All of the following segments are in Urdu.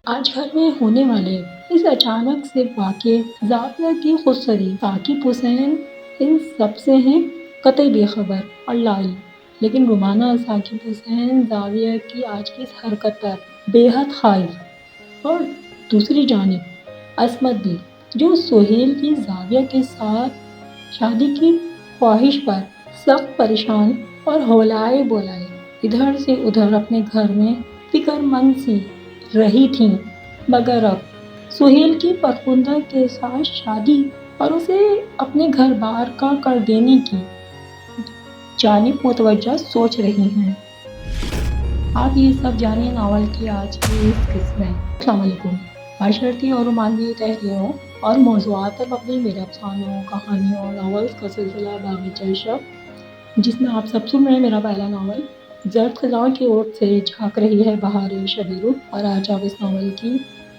آج گھر میں ہونے والے اس اچانک سے واقع زاویہ کی خودسری ثاقب حسین ان سب سے ہیں قطعی بے خبر اور لاعلم، لیکن رومانہ ثاقب حسین زاویہ کی آج کی اس حرکت پر بے حد خائف، اور دوسری جانب عصمت بھی، جو سہیل کی زاویہ کے ساتھ شادی کی خواہش پر سخت پریشان اور ہولائے بولائے ادھر سے ادھر اپنے گھر میں فکر مند سی رہی تھیں، مگر اب سہیل کی فرخندہ کے ساتھ شادی اور اسے اپنے گھر بار کا کر دینے کی جانب متوجہ سوچ رہی ہیں۔ آپ یہ سب جانیں ناول کی آج کی اس قسط میں۔ السلام علیکم۔ معاشرتی اور رومانوی تحریروں اور موضوعات پر مبنی میرے افسانوں، کہانیوں اور ناولز کا سلسلہ باغیچہ شب، جس میں آپ سب سن رہے ہیں میرا پہلا ناول زرد خزاں کی اوٹ سے جھانک رہی ہے بہار شبیرو، اور آج آپ اس ناول کی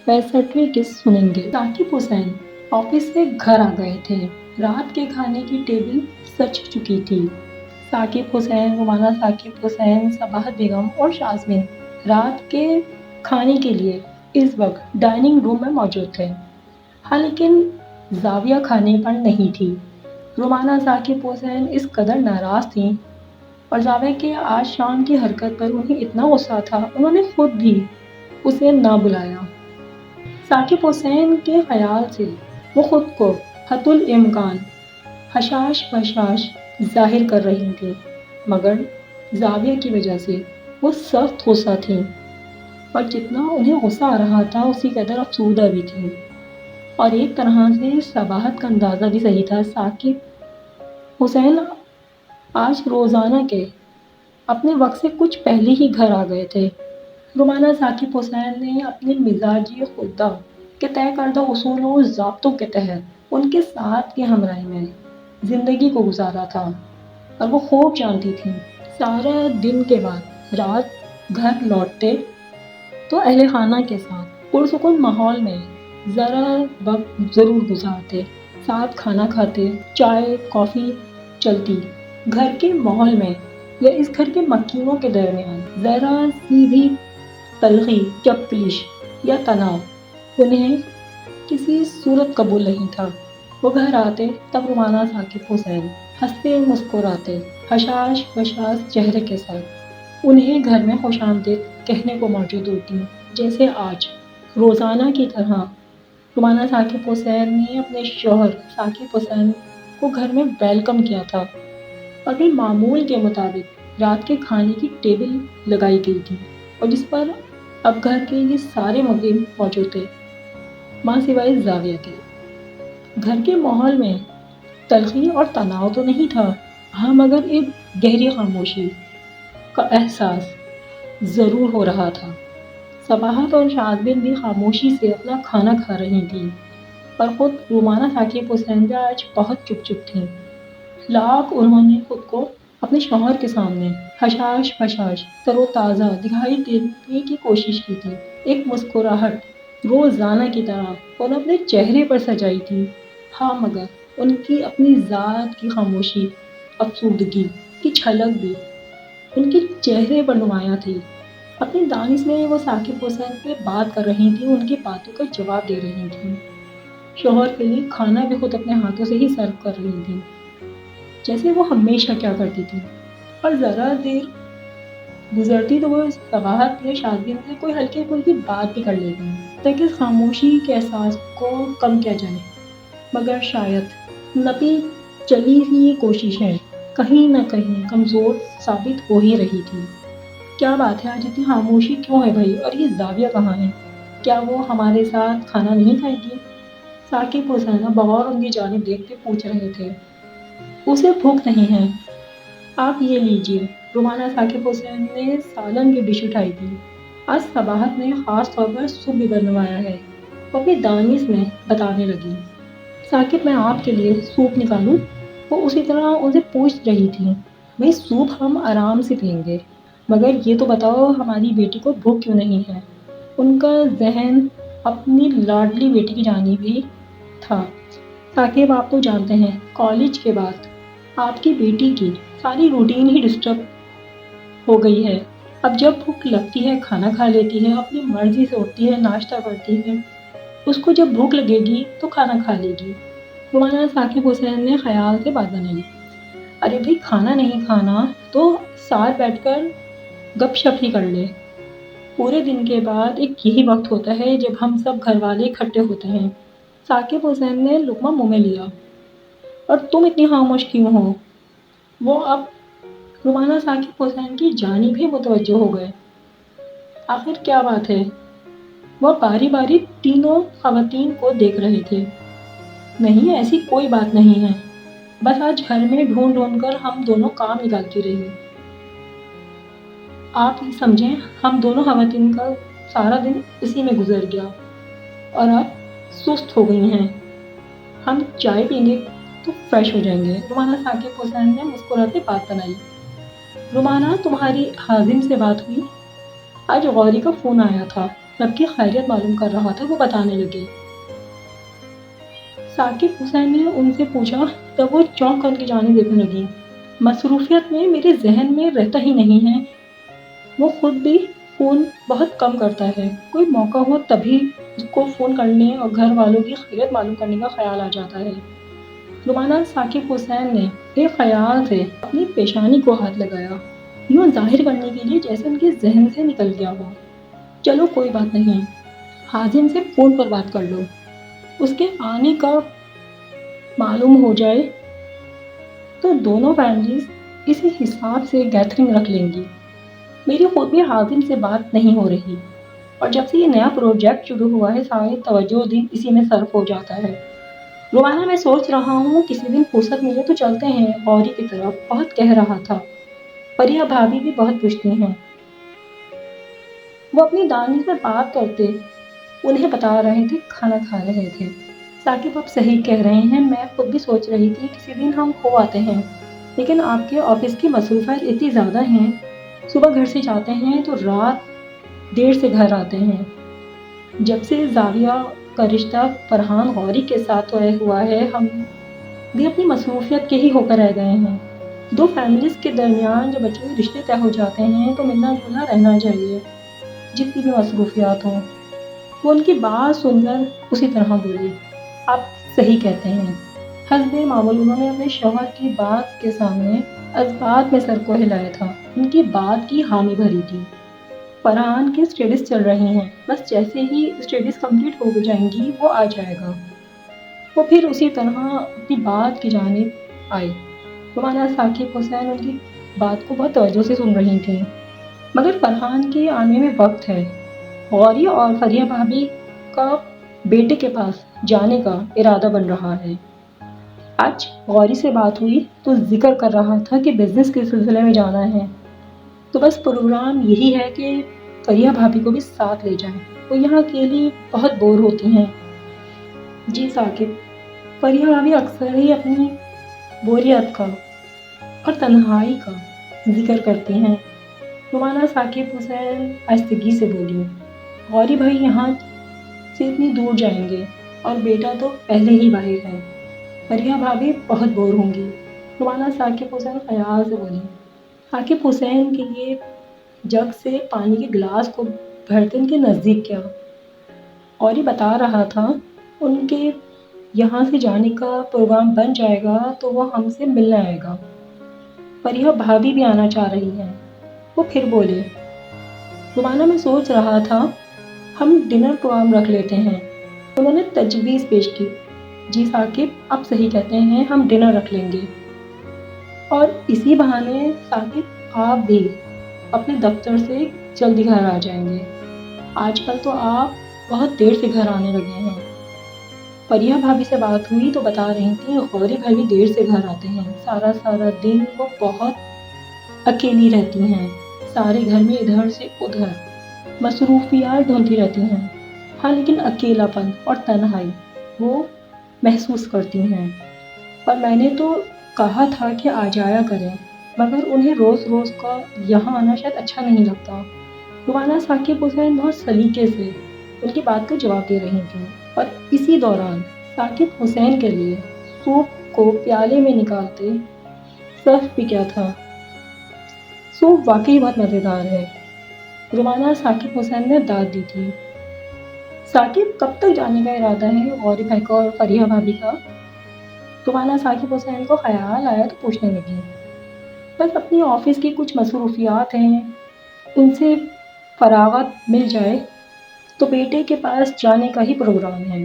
65ویں قسط سنیں گے۔ ثاقب حسین آفس سے گھر آ گئے تھے۔ رات کے کھانے کی ٹیبل سج چکی تھی۔ ثاقب حسین، رومانہ ثاقب حسین، صباحت بیگم اور شازمین رات کے کھانے کے لیے اس وقت ڈائننگ روم میں موجود تھے۔ ہاں، لیکن زاویہ کھانے پر نہیں تھی۔ رومانہ ثاقب حسین اس قدر ناراض تھیں، اور زاویہ کے آج شام کی حرکت پر انہیں اتنا غصہ تھا انہوں نے خود بھی اسے نہ بلایا۔ ثاقب حسین کے خیال سے وہ خود کو حتی الامکان حشاش بشاش ظاہر کر رہی تھیں، مگر زاویہ کی وجہ سے وہ سخت غصہ تھیں، اور جتنا انہیں غصہ آ رہا تھا اسی قدر افسردہ بھی تھیں، اور ایک طرح سے صباحت کا اندازہ بھی صحیح تھا۔ ثاقب حسین آج روزانہ کے اپنے وقت سے کچھ پہلے ہی گھر آ گئے تھے۔ رومانہ ثاقب حسین نے اپنے مزاجی خودہ کے طے کردہ اصولوں و ضابطوں کے تحت ان کے ساتھ کی ہمراہی میں زندگی کو گزارا تھا، اور وہ خوب جانتی تھیں سارا دن کے بعد رات گھر لوٹتے تو اہل خانہ کے ساتھ پرسکون ماحول میں ذرا وقت ضرور گزارتے، ساتھ کھانا کھاتے، چائے کافی چلتی، گھر کے ماحول میں یا اس گھر کے مکینوں کے درمیان ذرا سی بھی تلخی، چپکلش یا تناؤ انہیں کسی صورت قبول نہیں تھا۔ وہ گھر آتے تب رومانہ ثاقب حسین ہنستے مسکراتے حشاش بشاش چہرے کے ساتھ انہیں گھر میں خوش آمدید کہنے کو موجود ہوتی، جیسے آج روزانہ کی طرح رومانہ ثاقب حسین نے اپنے شوہر ثاقب حسین کو گھر میں ویلکم کیا تھا، اور پھر معمول کے مطابق رات کے کھانے کی ٹیبل لگائی گئی تھی، اور جس پر اب گھر کے یہ سارے مغرب موجود تھے ماں سوائے زاویہ کے۔ گھر کے ماحول میں تلخی اور تناؤ تو نہیں تھا، ہاں، مگر ایک گہری خاموشی کا احساس ضرور ہو رہا تھا۔ صباحت اور شازمین بھی خاموشی سے اپنا کھانا کھا رہی تھیں، اور خود رومانہ ثاقب حسین بھی آج بہت چپ چپ تھیں۔ لاکھ انہوں نے خود کو اپنے شوہر کے سامنے حشاش بشاش تر و تازہ دکھائی دینے کی کوشش کی تھی۔ ایک مسکراہٹ روزانہ کی طرح انہوں نے اپنے چہرے پر سجائی تھی، ہاں، مگر ان کی اپنی ذات کی خاموشی، افسردگی کی جھلک بھی ان کے چہرے پر نمایاں تھی۔ اپنی دانش میں وہ ثاقب حسین سے بات کر رہی تھیں، ان کی باتوں کا جواب دے رہی تھیں، شوہر کے لیے کھانا بھی خود اپنے ہاتھوں سے ہی سرو کر رہی تھیں، جیسے وہ ہمیشہ کیا کرتی تھی۔ اور ذرا دیر گزرتی تو وہ صباحت یا شازمین سے کوئی ہلکی پھلکی بات بھی کر لیتی تاکہ اس خاموشی کے احساس کو کم کیا جائے، مگر شاید نپی چلی سی یہ کوششیں کہیں نہ کہیں کمزور ثابت ہو ہی رہی تھی۔ کیا بات ہے، آج اتنی خاموشی کیوں ہے بھائی، اور یہ زاویہ کہاں ہے؟ کیا وہ ہمارے ساتھ کھانا نہیں کھائے گی؟ ثاقب حسین بغور ان کی جانب دیکھتے پوچھ رہے تھے۔ اسے بھوک نہیں ہے، آپ یہ لیجیے۔ رومانہ ثاقب حسین نے سالن کی ڈش اٹھائی تھی۔ آج صباحت نے خاص طور پر سوپ بھی بنوایا ہے، وہ اپنی دانش میں بتانے لگی۔ ثاقب، میں آپ کے لیے سوپ نکالوں؟ وہ اسی طرح ان سے پوچھ رہی تھی۔ بھئی، سوپ ہم آرام سے پئیں گے، مگر یہ تو بتاؤ ہماری بیٹی کو بھوک کیوں نہیں ہے؟ ان کا ذہن اپنی لاڈلی بیٹی کی جانب ہی تھا۔ ثاقب، آپ تو جانتے ہیں کالج کے بعد آپ کی بیٹی کی ساری روٹین ہی ڈسٹرب ہو گئی ہے۔ اب جب بھوک لگتی ہے کھانا کھا لیتی ہے، اپنی مرضی سے اٹھتی ہے، ناشتہ کرتی ہے، اس کو جب بھوک لگے گی تو کھانا کھا لے گی۔ مولانا ثاقب حسین نے خیال سے بات بنائی، ارے بھائی کھانا نہیں کھانا تو ساتھ بیٹھ کر گپ شپ ہی کر لے۔ پورے دن کے بعد ایک یہی وقت ہوتا ہے جب ہم سب گھر والے اکٹھے ہوتے ہیں۔ ثاقب حسین نے لقمہ منہ میں لیا، اور تم اتنی خاموش کیوں ہو؟ وہ اب رومانہ ثاقب حسین کی جانب بھی متوجہ ہو گئے۔ آخر کیا بات ہے؟ وہ باری باری تینوں خواتین کو دیکھ رہے تھے۔ نہیں ایسی کوئی بات نہیں ہے، بس آج گھر میں ڈھونڈ ڈھونڈ کر ہم دونوں کام نکالتی رہی۔ آپ یہ سمجھیں ہم دونوں خواتین کا سارا دن اسی میں گزر گیا اور اب سست ہو گئی ہیں۔ ہم چائے پئیں گے تو فریش ہو جائیں گے۔ رومانہ ثاقب حسین نے مسکراتے بات بنائی۔ رومانہ تمہاری حازم سے بات ہوئی؟ آج غوری کا فون آیا تھا، سب کی خیریت معلوم کر رہا تھا، وہ بتانے لگے۔ ثاقب حسین نے ان سے پوچھا، تب وہ چونک کر ان کی جانب دیکھنے لگی۔ مصروفیت میں میرے ذہن میں رہتا ہی نہیں ہے۔ وہ خود بھی فون بہت کم کرتا ہے، کوئی موقع ہو تبھی اس کو فون کرنے اور گھر والوں کی خیریت معلوم کرنے کا خیال آ جاتا ہے۔ رومانہ ثاقب حسین نے ایک خیال سے اپنی پیشانی کو ہاتھ لگایا، یوں ظاہر کرنے کے لیے جیسے ان کے ذہن سے نکل گیا ہو۔ چلو کوئی بات نہیں، حازم سے فون پر بات کر لو، اس کے آنے کا معلوم ہو جائے تو دونوں فیملیز اسی حساب سے گیدرنگ رکھ لیں گی۔ میری خود بھی حازم سے بات نہیں ہو رہی، اور جب سے یہ نیا پروجیکٹ شروع ہوا ہے ساری توجہ دن اسی میں صرف ہو جاتا ہے۔ رومانہ میں سوچ رہا ہوں کسی دن فرصت ملے تو چلتے ہیں غوری کی طرف، بہت کہہ رہا تھا۔ پریہ بھابھی بھی بہت پوچھتی ہیں۔ وہ اپنی دانی سے بات کرتے انہیں بتا رہے تھے، کھانا کھا رہے تھے۔ ثاقب آپ صحیح کہہ رہے ہیں، میں خود بھی سوچ رہی تھی کسی دن ہم ہو آتے ہیں، لیکن آپ کے آفس کی مصروفیات اتنی زیادہ ہیں، صبح گھر سے جاتے ہیں تو رات دیر سے گھر آتے ہیں۔ جب سے زاویہ کا رشتہ فرحان غوری کے ساتھ طے ہوا ہے، ہم بھی اپنی مصروفیت کے ہی ہو کر رہ گئے ہیں۔ دو فیملیز کے درمیان جب اچھے رشتے طے ہو جاتے ہیں تو ملنا جلنا رہنا چاہیے، جتنی بھی مصروفیات ہوں۔ وہ ان کی بات سن کر اسی طرح بولی، آپ صحیح کہتے ہیں۔ حسب معمول انہوں نے اپنے شوہر کی بات کے سامنے اثبات میں سر کو ہلایا تھا، ان کی بات کی حامی بھری تھی۔ فرحان کی اسٹڈیز چل رہی ہیں، بس جیسے ہی اسٹڈیز کمپلیٹ ہو جائیں گی وہ آ جائے گا۔ وہ پھر اسی طرح اپنی بات کی جانب آئے۔ رومانہ ثاقب حسین ان کی بات کو بہت توجہ سے سن رہی تھیں۔ مگر فرحان کے آنے میں وقت ہے، غوری اور فریہ بھابھی کا بیٹے کے پاس جانے کا ارادہ بن رہا ہے۔ آج غوری سے بات ہوئی تو ذکر کر رہا تھا کہ بزنس کے سلسلے میں جانا ہے، تو بس پروگرام یہی ہے کہ فریہ بھابھی کو بھی ساتھ لے جائیں، وہ یہاں اکیلی بہت بور ہوتی ہیں۔ جی ثاقب، فریہ بھابھی اکثر ہی اپنی بوریت کا اور تنہائی کا ذکر کرتی ہیں۔ رومانہ ثاقب حسین آہستگی سے بولی، غوری بھائی یہاں سے اتنی دور جائیں گے اور بیٹا تو پہلے ہی باہر ہے، فریہ بھابھی بہت بور ہوں گی۔ رومانہ ثاقب حسین خیال سے بولی۔ ثاقب حسین کے لیے جگ سے پانی کے گلاس کو بھرتے ان کے نزدیک کیا۔ غوری بتا رہا تھا ان کے یہاں سے جانے کا پروگرام بن جائے گا تو وہ ہم سے ملنے آئے گا، فریہ بھابھی بھی آنا چاہ رہی ہیں۔ وہ پھر بولے، رومانہ میں سوچ رہا تھا ہم ڈنر پروگرام رکھ لیتے ہیں۔ انہوں نے تجویز پیش کی، جی ثاقب آپ صحیح کہتے ہیں، ہم ڈنر رکھ لیں گے، اور اسی بہانے ثاقب آپ بھی اپنے دفتر سے جلدی گھر آ جائیں گے۔ آج کل تو آپ بہت دیر سے گھر آنے لگے ہیں۔ فریہ بھابھی سے بات ہوئی تو بتا رہی تھیں غوری بھائی دیر سے گھر آتے ہیں، سارا دن وہ بہت اکیلی رہتی ہیں، سارے گھر میں ادھر سے ادھر مصروفیات ڈھونڈتی رہتی ہیں۔ ہاں لیکن اکیلا پن اور تنہائی وہ محسوس کرتی ہیں، اور میں نے تو کہا تھا کہ آ جایا کریں، مگر انہیں روز روز کا یہاں آنا شاید اچھا نہیں لگتا۔ رومانہ ثاقب حسین بہت سلیقے سے ان کی بات کا جواب دے رہی تھیں، اور اسی دوران ثاقب حسین کے لیے سوپ کو پیالے میں نکالتے سرو بھی کیا تھا۔ سوپ واقعی بہت مزیدار ہے، رومانہ ثاقب حسین نے داد دی تھی۔ ثاقب کب تک جانے کا ارادہ ہے غوری بھائی کا اور فریحہ بھابھی کا؟ رومانہ ثاقب حسین کو خیال آیا تو پوچھنے لگی۔ بس اپنی آفس کی کچھ مصروفیات ہیں، ان سے فراغت مل جائے تو بیٹے کے پاس جانے کا ہی پروگرام ہے،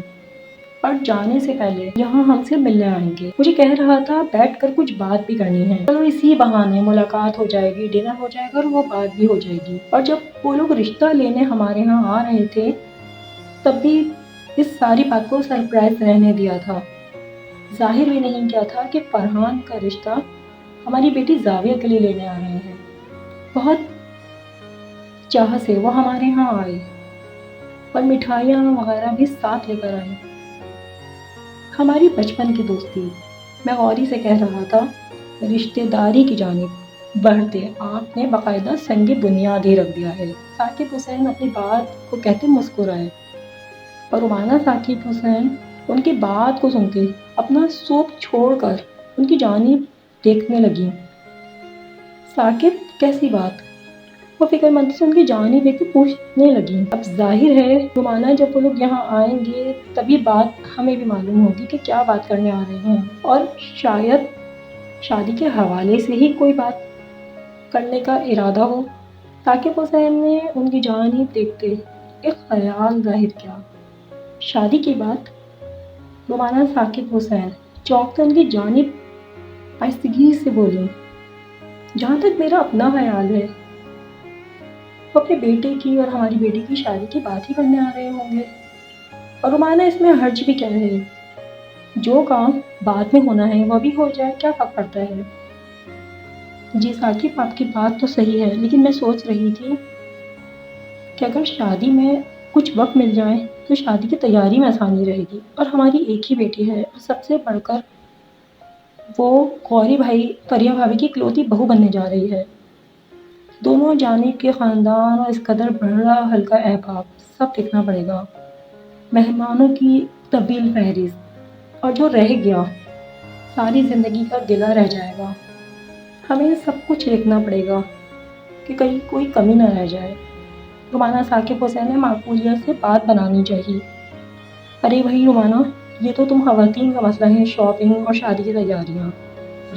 اور جانے سے پہلے یہاں ہم سے ملنے آئیں گے۔ مجھے کہہ رہا تھا بیٹھ کر کچھ بات بھی کرنی ہے، چلو اسی بہانے ملاقات ہو جائے گی، ڈنر ہو جائے گا اور وہ بات بھی ہو جائے گی۔ اور جب وہ لوگ رشتہ لینے ہمارے ہاں آ رہے تھے تب بھی اس ساری بات کو سرپرائز رہنے دیا تھا۔ ظاہر بھی نہیں کیا تھا کہ فرحان کا رشتہ ہماری بیٹی زاویہ کے لیے لینے آ رہے ہیں۔ بہت چاہ سے وہ ہمارے ہاں آئے اور مٹھائیاں وغیرہ بھی ساتھ لے کر آئے۔ ہماری بچپن کی دوستی، میں غوری سے کہہ رہا تھا، رشتہ داری کی جانب بڑھتے آپ نے باقاعدہ سنگ بنیاد ہی رکھ دیا ہے۔ ثاقب حسین اپنی بات کو کہتے مسکرائے اور رومانہ ثاقب حسین ان کی بات کو سن کے اپنا سوگ چھوڑ کر ان کی جانب دیکھنے لگی۔ ثاقب کیسی بات؟ وہ فکر مند سے ان کی جانب دیکھ کے پوچھنے لگی۔ اب ظاہر ہے رومانہ جب وہ لوگ یہاں آئیں گے تبھی بات ہمیں بھی معلوم ہوگی کہ کیا بات کرنے آ رہے ہیں، اور شاید شادی کے حوالے سے ہی کوئی بات کرنے کا ارادہ ہو۔ ثاقب حسین نے ان کی جانب دیکھتے ایک خیال ظاہر کیا۔ شادی کی بات؟ رومانہ ثاقب حسین چونک کر ان کی جانب آہستگی سے بولی۔ جہاں تک میرا اپنا خیال ہے وہ اپنے بیٹے کی اور ہماری بیٹی کی شادی کی بات ہی کرنے آ رہے ہوں گے، اور رومانہ اس میں حرج بھی کیا ہے؟ جو کام بعد میں ہونا ہے وہ بھی ہو جائے، کیا فرق پڑتا ہے؟ جی ثاقب آپ کی بات تو صحیح ہے، لیکن میں سوچ رہی تھی کہ اگر شادی میں کچھ وقت مل جائے تو شادی کی تیاری میں آسانی رہے گی، اور ہماری ایک ہی بیٹی ہے، اور سب سے بڑھ کر وہ غوری بھائی فریحہ بھابھی کی اکلوتی بہو بننے جا رہی ہے۔ دونوں جانب کے خاندان اور اس قدر بڑا ہلکا احباب سب دیکھنا پڑے گا، مہمانوں کی طویل فہرست، اور جو رہ گیا ساری زندگی کا گلہ رہ جائے گا۔ ہمیں سب کچھ دیکھنا پڑے گا کہ کہیں کوئی کمی نہ رہ جائے۔ رومانہ ثاقب حسین نے معقولیت سے بات بنانی چاہیے۔ ارے بھائی رومانہ، یہ تو تم خواتین کا مسئلہ ہے، شاپنگ اور شادی کی تیاریاں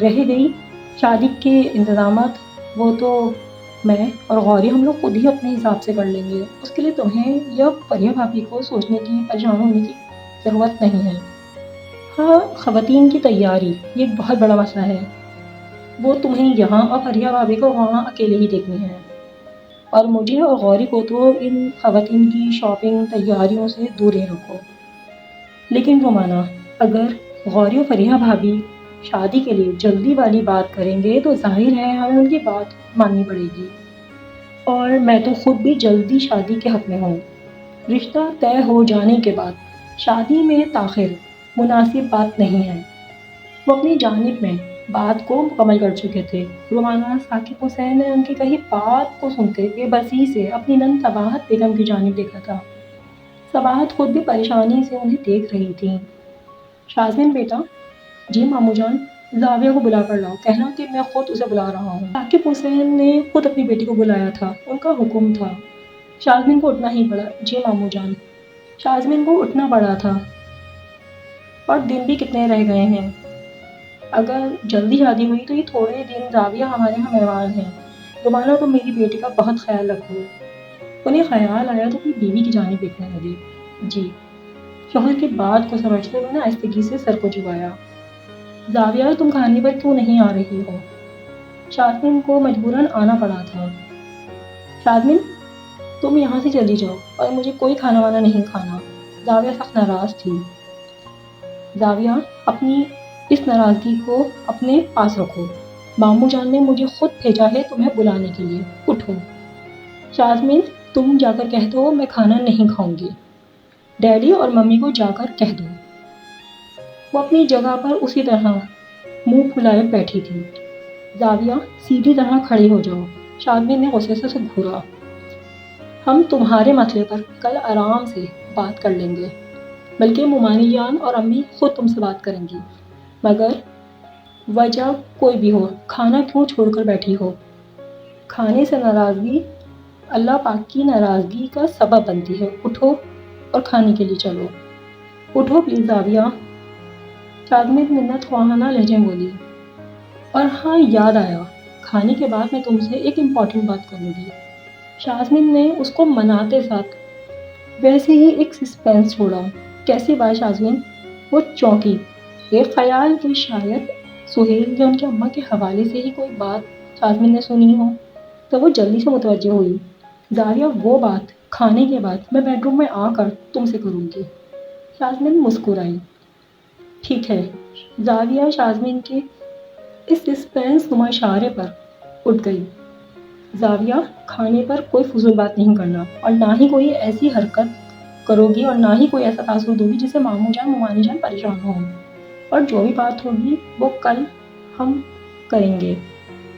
رہ گئی، شادی کے انتظامات وہ تو میں اور غوری ہم لوگ خود ہی اپنے حساب سے کر لیں گے، اس کے لیے تمہیں یا فریحہ بھابھی کو سوچنے کی، پریشان ہونے کی ضرورت نہیں ہے۔ ہاں، خواتین کی تیاری یہ ایک بہت بڑا مسئلہ ہے، وہ تمہیں یہاں اور فریحہ بھابھی کو وہاں اکیلے ہی دیکھنی ہے، اور مجھے اور غوری کو تو ان خواتین کی شاپنگ تیاریوں سے دور ہی رکھو۔ لیکن رومانہ، اگر غوری اور فریحہ بھابھی شادی کے لیے جلدی والی بات کریں گے تو ظاہر ہے ہمیں ان کی بات ماننی پڑے گی، اور میں تو خود بھی جلدی شادی کے حق میں ہوں۔ رشتہ طے ہو جانے کے بعد شادی میں تاخیر مناسب بات نہیں ہے۔ وہ اپنی جانب میں بات کو مکمل کر چکے تھے۔ رومانہ ثاقب حسین نے ان کی کہی بات کو سنتے بے بسی سے اپنی نند صباحت بیگم کی جانب دیکھا تھا۔ صباحت خود بھی پریشانی سے انہیں دیکھ رہی تھی۔ شازمین بیٹا، جی ماموں جان، زاویہ کو بلا کر لاؤ، کہنا کہ میں خود اسے بلا رہا ہوں۔ ثاقب حسین نے خود اپنی بیٹی کو بلایا تھا، ان کا حکم تھا۔ شازمین کو اٹھنا ہی پڑا۔ جی ماموں جان۔ شازمین کو اٹھنا پڑا تھا، اور دن بھی کتنے رہ گئے ہیں، اگر جلدی شادی ہوئی تو یہ تھوڑے دن زاویہ ہمارے یہاں مہمان ہیں۔ رومانہ تم میری بیٹی کا بہت خیال رکھو۔ انہیں خیال آیا تو اپنی بیوی کی جانب دیکھنے لگے۔ جی۔ شوہر کی بات کو سمجھتے انہوں نے آہستگی سے سر کو جھکایا۔ زاویہ تم کھانے پر کیوں نہیں آ رہی ہو؟ شازمین کو مجبوراً آنا پڑا تھا۔ شازمین، تم یہاں سے چلی جاؤ اور مجھے کوئی کھانا وانا نہیں کھانا۔ زاویہ سخت ناراض تھی۔ زاویہ، اپنی اس ناراضگی کو اپنے پاس رکھو، ماموں جان نے مجھے خود بھیجا ہے تمہیں بلانے کے لیے، اٹھو۔ شازمین، تم جا کر کہہ دو میں کھانا نہیں کھاؤں گی، ڈیڈی اور ممی کو جا کر کہہ دو۔ وہ اپنی جگہ پر اسی طرح منہ پھلائے بیٹھی تھی۔ زاویہ، سیدھی طرح کھڑی ہو جاؤ، شازمین نے غصے سے اسے گھورا۔ ہم تمہارے مسئلے پر کل آرام سے بات کر لیں گے، بلکہ مومانی جان اور امی خود تم سے بات کریں گی، مگر وجہ کوئی بھی ہو، کھانا کیوں چھوڑ کر بیٹھی ہو؟ کھانے سے ناراضگی اللہ پاک کی ناراضگی کا سبب بنتی ہے۔ اٹھو اور کھانے کے لیے چلو۔ اٹھو پلیز زاویہ، شازمین منت خواہانہ لہجے میں بولی۔ اور ہاں یاد آیا، کھانے کے بعد میں تم سے ایک امپورٹنٹ بات کروں گی۔ شازمین نے اس کو مناتے ساتھ ویسے ہی ایک سسپینس چھوڑا۔ کیسی بات شازمین؟ وہ چونکی، ایک خیال کہ شاید سہیل یا ان کی اماں کے حوالے سے ہی کوئی بات شازمین نے سنی ہو، تو وہ جلدی سے متوجہ ہوئی۔ زاویہ وہ بات کھانے کے بعد میں بیڈ روم میں آ کر تم سے کروں گی۔ شازمین مسکرائی۔ ٹھیک ہے۔ زاویہ شازمین کے اس سسپینس نما اشارے پر اٹھ گئی۔ زاویہ، کھانے پر کوئی فضول بات نہیں کرنا، اور نہ ہی کوئی ایسی حرکت کرو گی اور نہ ہی کوئی ایسا تاثر دو گی جس سے ماموں جان ممانی جان پریشان ہوں، اور جو بھی بات ہوگی وہ کل ہم کریں گے۔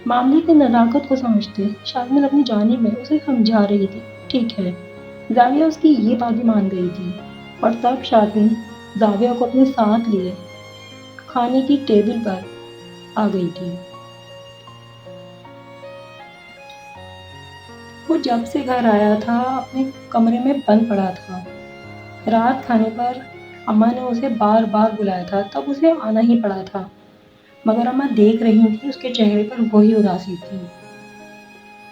معاملے کی نزاکت کو سمجھتے شازمین اپنی جانب میں اسے سمجھا رہی تھی۔ ٹھیک ہے۔ زاویہ اس کی یہ بات بھی مان گئی تھی، اور تب شازمین زاویہ کو اپنے ساتھ لیے کھانے کی ٹیبل پر آ گئی تھی۔ وہ جب سے گھر آیا تھا اپنے کمرے میں بند پڑا تھا۔ رات کھانے پر اماں نے اسے بار بار بلایا تھا، تب اسے آنا ہی پڑا تھا، مگر اماں دیکھ رہی تھی، اس کے چہرے پر وہی اداسی تھی،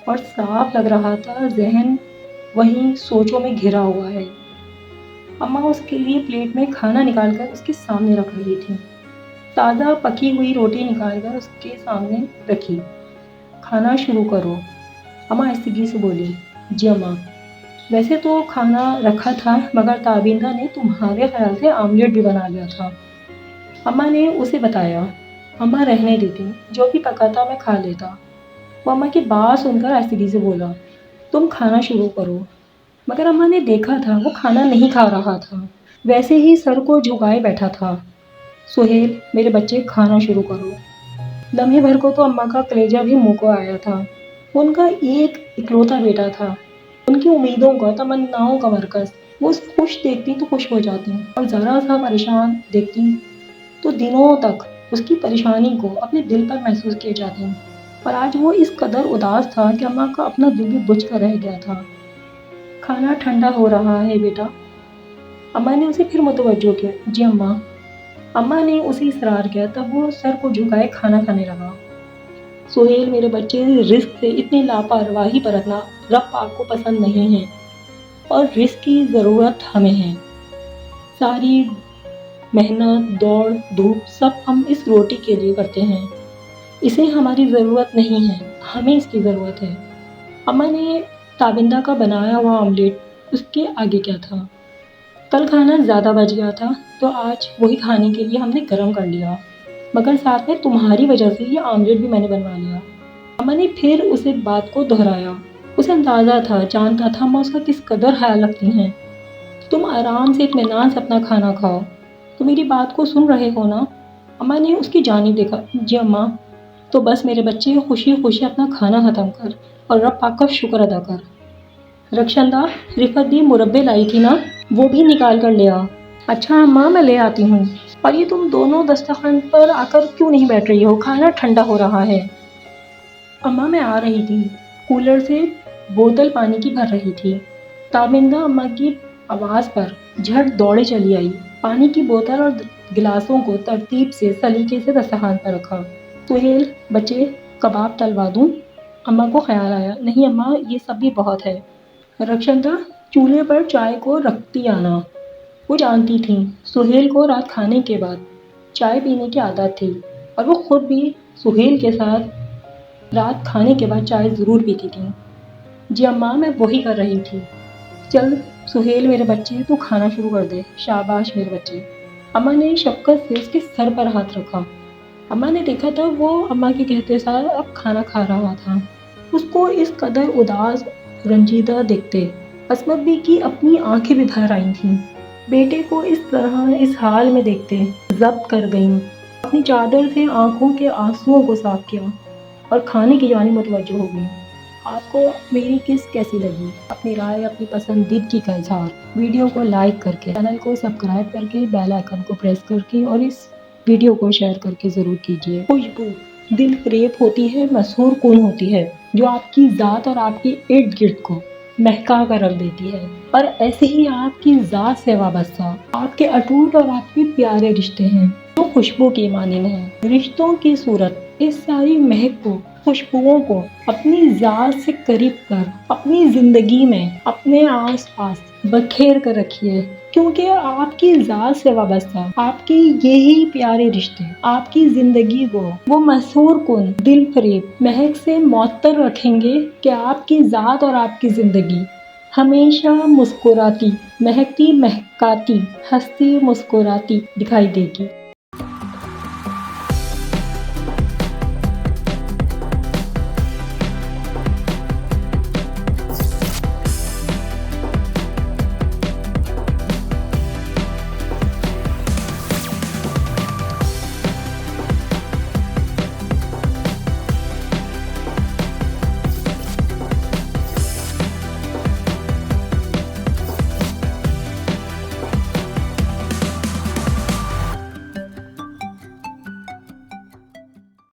اور صاف لگ رہا تھا ذہن وہیں سوچوں میں گھرا ہوا ہے۔ اماں اس کے لیے پلیٹ میں کھانا نکال کر اس کے سامنے رکھ رہی تھی۔ تازہ پکی ہوئی روٹی نکال کر اس کے سامنے رکھی۔ کھانا شروع کرو، اماں آہستگی سے بولی۔ جی اماں۔ ویسے تو کھانا رکھا تھا، مگر تابندہ نے تمہارے خیال سے آملیٹ بھی بنا لیا تھا، اماں نے اسے بتایا۔ اماں رہنے دیتی، جو بھی پکا تھا میں کھا لیتا۔ وہ اماں کی بات سن کر آہستگی سے بولا۔ تم کھانا شروع کرو۔ مگر اماں نے دیکھا تھا وہ کھانا نہیں کھا رہا تھا، ویسے ہی سر کو جھکائے بیٹھا تھا۔ سہیل، میرے بچے کھانا شروع کرو۔ لمحے بھر کو تو اماں کا کلیجہ بھی منہ کو آیا تھا۔ ان کا ایک اکلوتا بیٹا تھا، ان کی امیدوں کا، تمناؤں کا مرکز۔ وہ اسے خوش دیکھتی تو خوش ہو جاتی، اور ذرا سا پریشان دیکھتی تو دنوں تک اس کی پریشانی کو اپنے دل پر محسوس کیے جاتی۔ اور آج وہ اس قدر اداس تھا کہ اماں کا اپنا دل بھی بجھ کر رہ گیا تھا۔ کھانا ٹھنڈا ہو رہا ہے بیٹا، اماں نے اسے پھر متوجہ کیا۔ جی اماں۔ اماں نے اسے اصرار کیا، تب وہ سر کو جھکائے کھانا کھانے لگا۔ سہیل، میرے بچے، رزق سے اتنی لاپرواہی برتنا رب پاک کو پسند نہیں ہے، اور رزق کی ضرورت ہمیں ہے۔ ساری محنت، دوڑ دھوپ سب ہم اس روٹی کے لیے کرتے ہیں، اسے ہماری ضرورت نہیں ہے، ہمیں اس کی ضرورت ہے۔ اماں نے تابندہ کا بنایا ہوا آملیٹ اس کے آگے کیا تھا۔ کل کھانا زیادہ بچ گیا تھا تو آج وہی کھانے کے لیے ہم نے گرم کر لیا، مگر ساتھ میں تمہاری وجہ سے یہ آملیٹ بھی میں نے بنوا لیا۔ اماں نے پھر اسے بات کو دہرایا۔ اسے اندازہ تھا، جانتا تھا اماں اس کا کس قدر خیال رکھتی ہیں۔ تم آرام سے اطمینان سے اپنا کھانا کھاؤ، تو میری بات کو سن رہے ہو نا؟ اماں نے اس کی جانب دیکھا۔ جی اماں۔ تو بس میرے بچے، خوشی خوشی اپنا کھانا ختم کر اور رب پاک کا شکر ادا کر۔ رخشندہ، رفت دی مربے لائی تھی نا، وہ بھی نکال کر لے آ۔ اچھا اماں، میں لے آتی ہوں۔ اور یہ تم دونوں دسترخوان پر آ کر کیوں نہیں بیٹھ رہی ہو؟ کھانا ٹھنڈا ہو رہا ہے۔ اماں میں آ رہی تھی، کولر سے بوتل پانی کی بھر رہی تھی۔ تابندہ اماں کی آواز پر جھٹ دوڑے چلی آئی، پانی کی بوتل اور گلاسوں کو ترتیب سے سلیقے سے دسترخوان پر رکھا۔ سہیل، بچے، کباب تلوا دوں؟ اماں کو خیال آیا۔ نہیں اماں، یہ سب بھی بہت ہے۔ رخشندہ، چولہے پر چائے کو رکھتی آنا۔ وہ جانتی تھیں سہیل کو رات کھانے کے بعد چائے پینے کی عادت تھی، اور وہ خود بھی سہیل کے ساتھ رات کھانے کے بعد چائے ضرور پیتی تھیں۔ جی اماں، میں وہی کر رہی تھی۔ چل سہیل میرے بچے، تو کھانا شروع کر دے۔ شاباش میرے بچے۔ اماں نے شفقت سے اس کے سر پر ہاتھ رکھا۔ اماں نے دیکھا تھا وہ اماں کے کہتے ساتھ اب کھانا کھا رہا تھا۔ اس کو اس قدر اداس، رنجیدہ دیکھتے عصمت بھی کی اپنی آنکھیں بھی بھر آئی تھیں۔ بیٹے کو اس طرح اس حال میں دیکھتے ضبط کر گئیں، اپنی چادر سے آنکھوں کے آنسوؤں کو صاف کیا اور کھانے کی جانب متوجہ ہو گئی۔ آپ کو میری قسط کیسی لگی؟ اپنی رائے، اپنی پسندیدگی کا اظہار ویڈیو کو لائک کر کے، چینل کو سبسکرائب کر کے، بیل آئیکن کو پریس کر کے، اور اس ویڈیو کو شیئر کر کے ضرور کیجیے۔ خوشبو دل فریب ہوتی ہے، مسحور کن ہوتی ہے، جو آپ کی ذات اور آپ کے ارد گرد کو مہکا کر رکھ دیتی ہے۔ اور ایسے ہی آپ کی ذات سے وابستہ آپ کے اٹوٹ اور آپ کے پیارے رشتے ہیں جو خوشبو کی مانند ہیں۔ رشتوں کی صورت اس ساری مہک کو، خوشبوؤں کو اپنی ذات سے قریب کر اپنی زندگی میں اپنے آس پاس بکھیر کر رکھیے، کیونکہ آپ کی ذات سے وابستہ آپ کے یہی پیارے رشتے آپ کی زندگی کو وہ مسحور کن دل فریب مہک سے معطر رکھیں گے کہ آپ کی ذات اور آپ کی زندگی ہمیشہ مسکراتی، مہکتی، مہکاتی، ہنستی، مسکراتی دکھائی دے گی۔